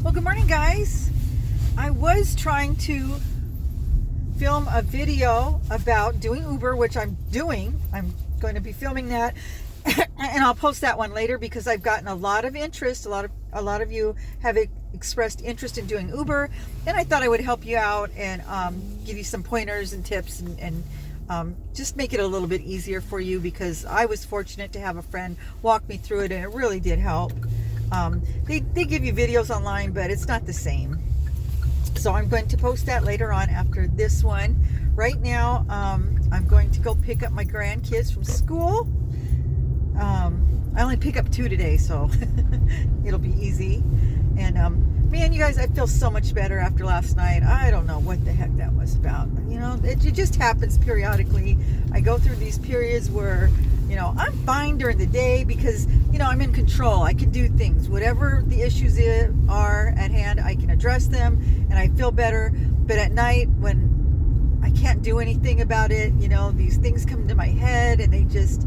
Well, good morning, guys. I was trying to film a video about doing Uber, which I'm doing. I'm going to be filming that, and I'll post that one later because I've gotten a lot of interest. A lot of you have expressed interest in doing Uber, and I thought I would help you out and give you some pointers and tips and just make it a little bit easier for you, because I was fortunate to have a friend walk me through it, and it really did help. They give you videos online, but it's not the same. So I'm going to post that later on after this one. Right now, I'm going to go pick up my grandkids from school. I only pick up 2 today, so it'll be easy. And man, you guys, I feel so much better after last night. I don't know what the heck that was about. You know, it just happens periodically. I go through these periods where, you know, I'm fine during the day because, you know, I'm in control. I can do things. Whatever the issues are at hand, I can address them and I feel better. But at night, when I can't do anything about it, you know, these things come to my head and they just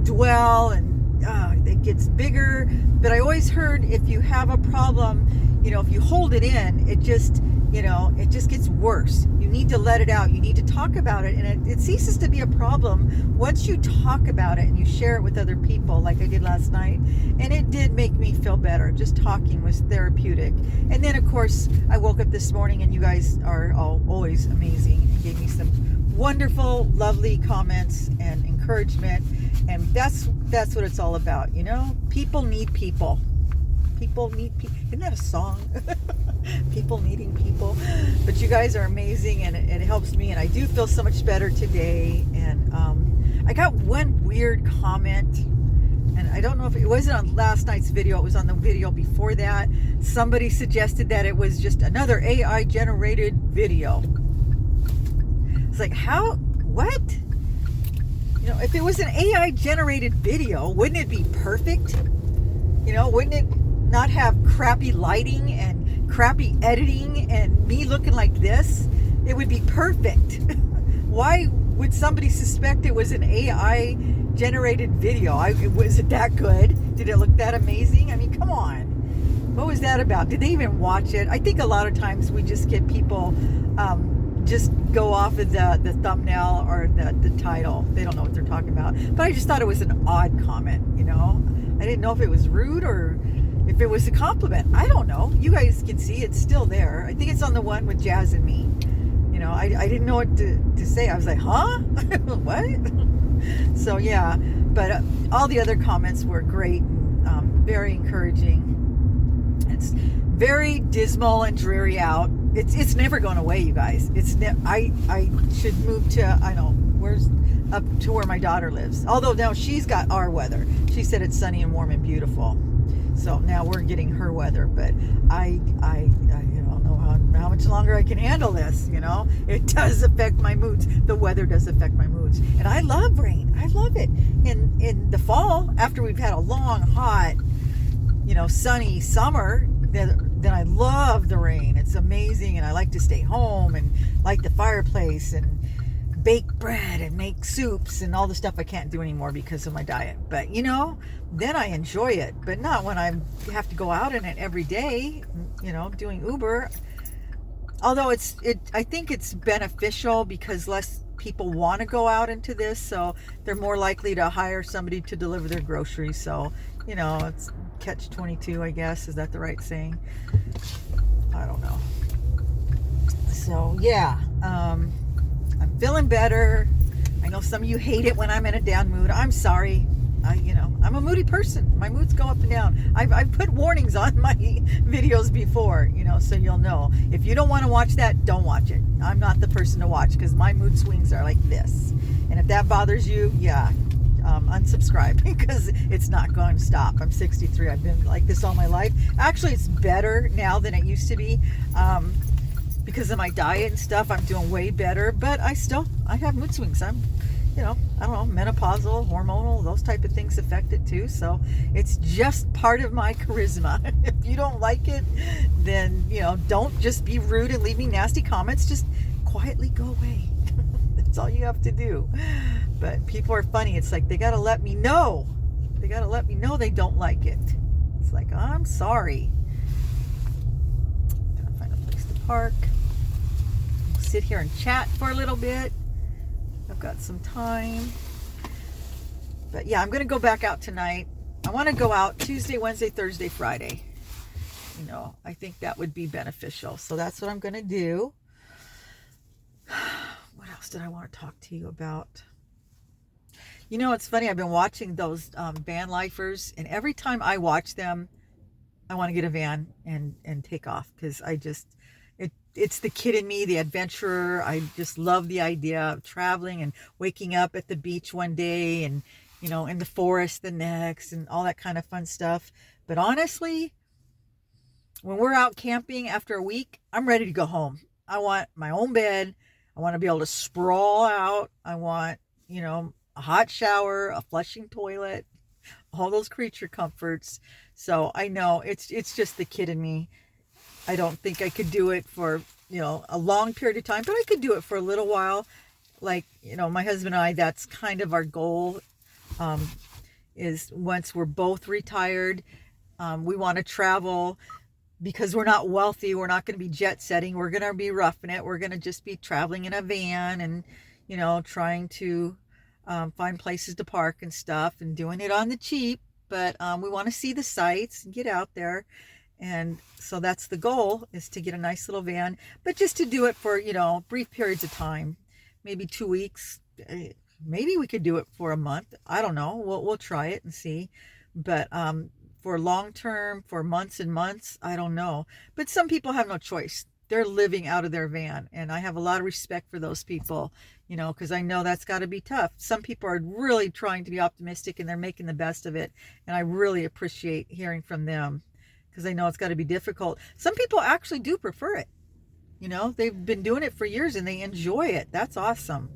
dwell, and it gets bigger. But I always heard, if you have a problem, you know, if you hold it in, it just gets worse. You need to let it out. You need to talk about it, and it ceases to be a problem once you talk about it and you share it with other people, like I did last night. And it did make me feel better. Just talking was therapeutic. And then, of course, I woke up this morning, and you guys are always amazing and gave me some wonderful, lovely comments and encouragement. And that's what it's all about, you know? People need people. People need people. Isn't that a song? People needing people. But you guys are amazing, and it helps me, and I do feel so much better today. And I got one weird comment, and I don't know if it wasn't on last night's video. It was on the video before that. Somebody suggested that it was just another AI generated video. It's like, how? What? You know, if it was an AI generated video, wouldn't it be perfect? You know, wouldn't it not have crappy lighting and crappy editing and me looking like this? It would be perfect. Why would somebody suspect it was an AI generated video? Was it that good? Did it look that amazing? I mean, come on. What was that about? Did they even watch it? I think a lot of times we just get people just go off of the thumbnail or the title. They don't know what they're talking about. But I just thought it was an odd comment, you know? I didn't know if it was rude or if it was a compliment. I don't know. You guys can see it's still there. I think it's on the one with Jazz and me. You know, I didn't know what to say. I was like, huh? What? So, yeah. But all the other comments were great and very encouraging. It's very dismal and dreary out. It's never going away, you guys. I should move to, I don't know, up to where my daughter lives. Although now she's got our weather. She said it's sunny and warm and beautiful. So now we're getting her weather. But I don't know how much longer I can handle this, you know. It does affect my moods. The weather does affect my moods. And I love rain. I love it. In the fall, after we've had a long, hot, you know, sunny summer, then I love the rain. It's amazing, and I like to stay home and light the fireplace and bake bread and make soups and all the stuff I can't do anymore because of my diet. But, you know, then I enjoy it, but not when I have to go out in it every day, you know, doing Uber. Although I think it's beneficial because less people want to go out into this, so they're more likely to hire somebody to deliver their groceries. So, you know, it's catch-22, I guess. Is that the right saying? I don't know. So, yeah. I'm feeling better. I know some of you hate it when I'm in a down mood. I'm sorry. I'm a moody person. My moods go up and down. I've put warnings on my videos before, you know, so you'll know. If you don't want to watch that, don't watch it. I'm not the person to watch because my mood swings are like this. And if that bothers you, yeah, unsubscribe because it's not going to stop. I'm 63. I've been like this all my life. Actually, it's better now than it used to be. Because of my diet and stuff, I'm doing way better, but I have mood swings. I'm, you know, I don't know, menopausal, hormonal, those type of things affect it too. So it's just part of my charisma. If you don't like it, then, you know, don't just be rude and leave me nasty comments. Just quietly go away. That's all you have to do. But people are funny. It's like, they got to let me know. They got to let me know they don't like it. It's like, I'm sorry. park. Sit here and chat for a little bit. I've got some time. But yeah, I'm going to go back out tonight. I want to go out Tuesday, Wednesday, Thursday, Friday. You know, I think that would be beneficial. So that's what I'm going to do. What else did I want to talk to you about? You know, it's funny. I've been watching those van lifers, and every time I watch them, I want to get a van and take off, because it's the kid in me, the adventurer. I just love the idea of traveling and waking up at the beach one day and, you know, in the forest the next, and all that kind of fun stuff. But honestly, when we're out camping after a week, I'm ready to go home. I want my own bed. I want to be able to sprawl out. I want, you know, a hot shower, a flushing toilet, all those creature comforts. So I know it's just the kid in me. I don't think I could do it for, you know, a long period of time, but I could do it for a little while. Like, you know, my husband and I, that's kind of our goal, is once we're both retired, we want to travel, because we're not wealthy. We're not going to be jet setting. We're going to be roughing it. We're going to just be traveling in a van and, you know, trying to find places to park and stuff, and doing it on the cheap. But we want to see the sights and get out there. And so that's the goal, is to get a nice little van, but just to do it for, you know, brief periods of time, maybe 2 weeks. Maybe we could do it for a month. I don't know. We'll try it and see. But for long term, for months and months, I don't know. But some people have no choice. They're living out of their van, and I have a lot of respect for those people, you know, because I know that's got to be tough. Some people are really trying to be optimistic, and they're making the best of it, and I really appreciate hearing from them, because I know it's got to be difficult. Some people actually do prefer it. You know, they've been doing it for years and they enjoy it. That's awesome.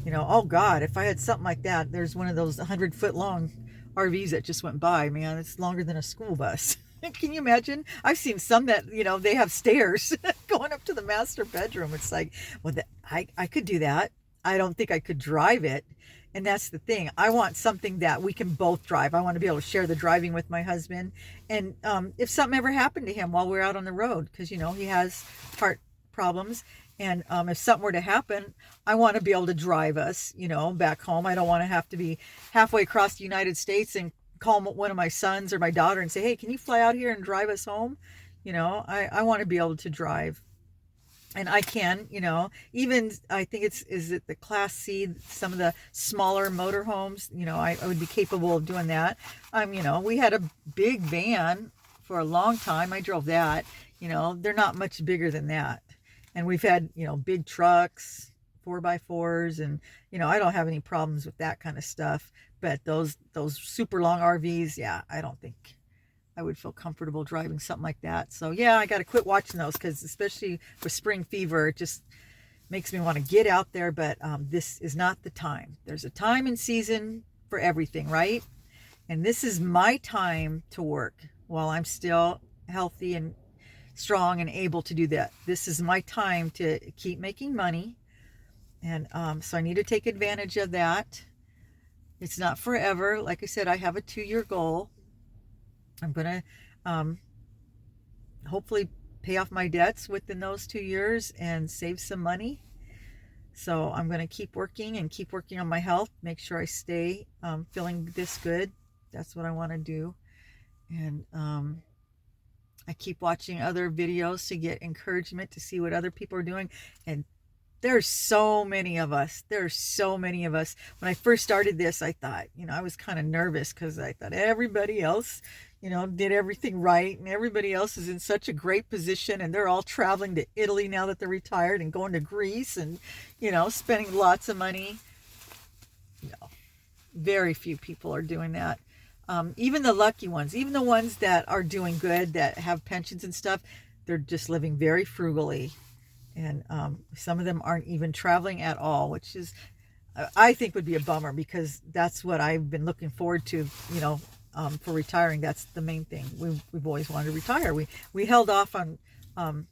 You know, oh God, if I had something like that. There's one of those 100-foot long RVs that just went by, man. It's longer than a school bus. Can you imagine? I've seen some that, you know, they have stairs going up to the master bedroom. It's like, well, I could do that. I don't think I could drive it. And that's the thing. I want something that we can both drive. I want to be able to share the driving with my husband. And if something ever happened to him while we're out on the road, because, you know, he has heart problems. And if something were to happen, I want to be able to drive us, you know, back home. I don't want to have to be halfway across the United States and call one of my sons or my daughter and say, hey, can you fly out here and drive us home? You know, I want to be able to drive. And I can, you know, even I think is it the Class C, some of the smaller motorhomes, you know, I would be capable of doing that. You know, we had a big van for a long time. I drove that, you know, they're not much bigger than that. And we've had, you know, big trucks, 4x4s, and, you know, I don't have any problems with that kind of stuff. But those super long RVs, yeah, I don't think I would feel comfortable driving something like that. So yeah, I got to quit watching those, because especially with spring fever, it just makes me want to get out there. But this is not the time. There's a time and season for everything, right? And this is my time to work while I'm still healthy and strong and able to do that. This is my time to keep making money. And so I need to take advantage of that. It's not forever. Like I said, I have a 2-year goal. I'm going to hopefully pay off my debts within those 2 years and save some money. So I'm going to keep working and keep working on my health, make sure I stay feeling this good. That's what I want to do. And I keep watching other videos to get encouragement, to see what other people are doing. And there's so many of us. There's so many of us. When I first started this, I thought, you know, I was kind of nervous, because I thought everybody else, you know, did everything right, and everybody else is in such a great position, and they're all traveling to Italy now that they're retired, and going to Greece, and, you know, spending lots of money. No, very few people are doing that. Even the lucky ones, even the ones that are doing good, that have pensions and stuff, they're just living very frugally. And some of them aren't even traveling at all, which is, I think, would be a bummer, because that's what I've been looking forward to, you know, for retiring. That's the main thing. We've always wanted to retire. We held off on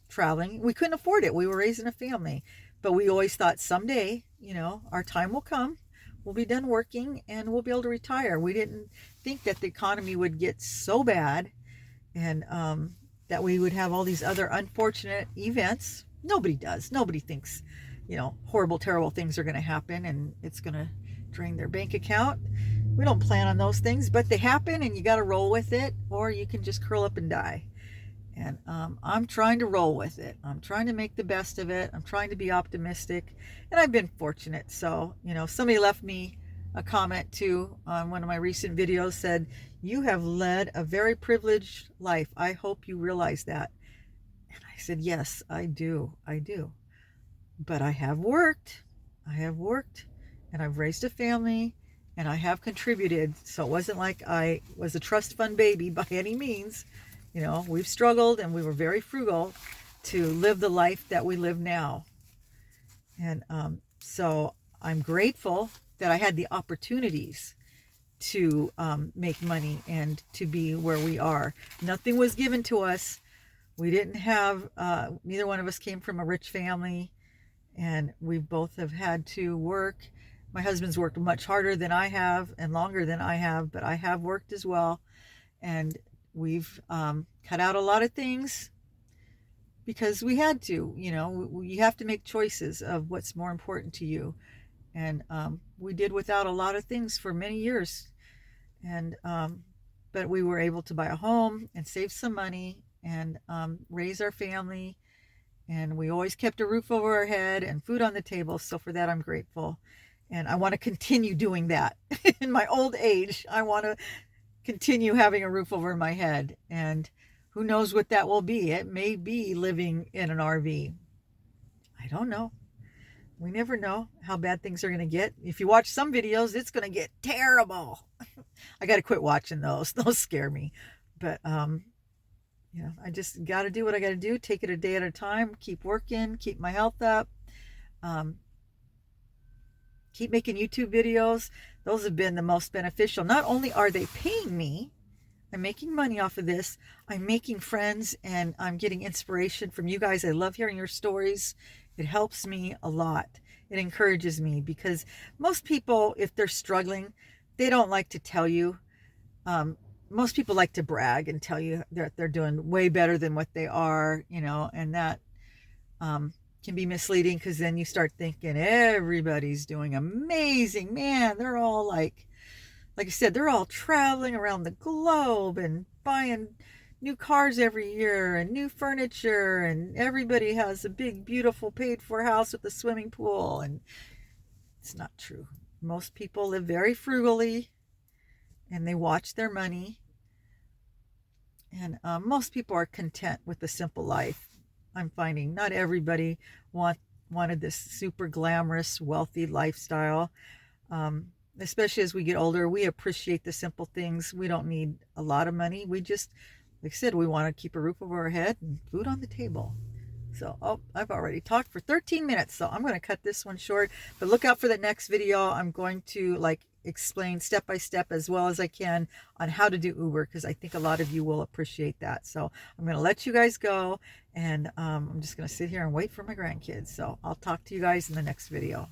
traveling. We couldn't afford it. We were raising a family, but we always thought someday, you know, our time will come. We'll be done working and we'll be able to retire. We didn't think that the economy would get so bad. And that we would have all these other unfortunate events. Nobody does. Nobody thinks, horrible, terrible things are going to happen and it's going to drain their bank account. We don't plan on those things, but they happen and you got to roll with it, or you can just curl up and die. And I'm trying to roll with it. I'm trying to make the best of it. I'm trying to be optimistic, and I've been fortunate. So, somebody left me a comment too on one of my recent videos, said, "You have led a very privileged life. I hope you realize that." And I said, "Yes, I do. I do. But I have worked. And I've raised a family, and I have contributed. So it wasn't like I was a trust fund baby by any means. We've struggled, and we were very frugal to live the life that we live now. And so I'm grateful that I had the opportunities to make money and to be where we are. Nothing was given to us. We didn't have, neither one of us came from a rich family, and we both have had to work. My husband's worked much harder than I have and longer than I have, but I have worked as well. And we've cut out a lot of things because we had to. You have to make choices of what's more important to you. And we did without a lot of things for many years. And but we were able to buy a home and save some money and raise our family. And we always kept a roof over our head and food on the table. So for that, I'm grateful. And I want to continue doing that. In my old age, I want to continue having a roof over my head, and who knows what that will be. It may be living in an RV. I don't know. We never know how bad things are going to get. If you watch some videos, it's going to get terrible. I got to quit watching those. Those scare me. But I just got to do what I got to do. Take it a day at a time. Keep working. Keep my health up. Keep making YouTube videos. Those have been the most beneficial. Not only are they paying me, I'm making money off of this, I'm making friends, and I'm getting inspiration from you guys. I love hearing your stories. It helps me a lot. It encourages me, because most people, if they're struggling, they don't like to tell you. Most people like to brag and tell you that they're doing way better than what they are, and that can be misleading, because then you start thinking everybody's doing amazing. Man, they're all like I said, they're all traveling around the globe and buying new cars every year and new furniture, and everybody has a big, beautiful, paid-for house with a swimming pool. And it's not true. Most people live very frugally, and they watch their money. And most people are content with the simple life. I'm finding not everybody wanted this super glamorous, wealthy lifestyle. Especially as we get older, we appreciate the simple things. We don't need a lot of money. We just, like I said, we want to keep a roof over our head and food on the table. So, I've already talked for 13 minutes, so I'm going to cut this one short. But look out for the next video. I'm going to explain step by step as well as I can on how to do Uber, because I think a lot of you will appreciate that. So I'm going to let you guys go, and I'm just going to sit here and wait for my grandkids. So I'll talk to you guys in the next video.